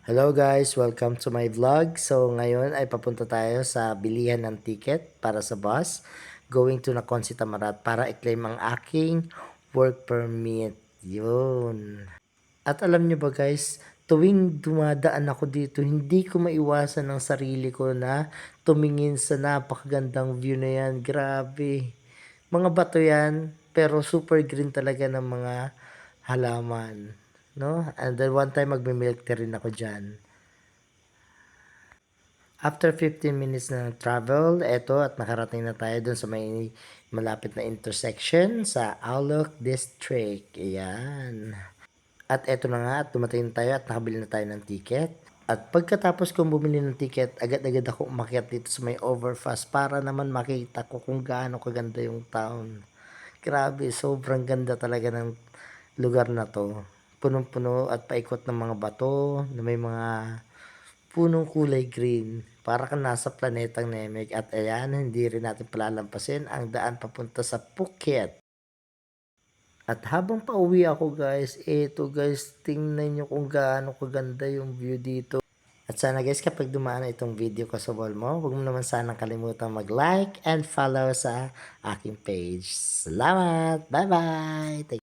Hello guys, welcome to my vlog. So ngayon ay papunta tayo sa bilihan ng ticket para sa bus going to Naconsi Tamarat para i-claim ang aking work permit. Yun. At alam nyo ba guys, tuwing dumadaan ako dito, hindi ko maiwasan ng sarili ko na tumingin sa napakagandang view na yan. Grabe. Mga bato yan, pero super green talaga ng mga halaman. No? And then one time magme-milk tea rin ako dyan. After 15 minutes na travel, eto at nakarating na tayo dun sa may malapit na intersection sa Alok District. Ayan. At eto na nga, at dumating na tayo at nakabili na tayo ng ticket. At pagkatapos kong bumili ng ticket, agad-agad ako umakyat dito sa may overpass para naman makita ko kung gaano kaganda yung town. Grabe, sobrang ganda talaga ng lugar na to. Punong-puno at paikot ng mga bato na may mga punong kulay green. Para kang nasa planetang Namek. At ayan, hindi rin natin palalampasin ang daan papunta sa Phuket. At habang pauwi ako guys, eto guys, tingnan nyo kung gaano kaganda yung view dito. At sana guys, kapag dumaan itong video ko sa wall mo, huwag mo naman sanang kalimutan mag-like and follow sa aking page. Salamat! Bye-bye!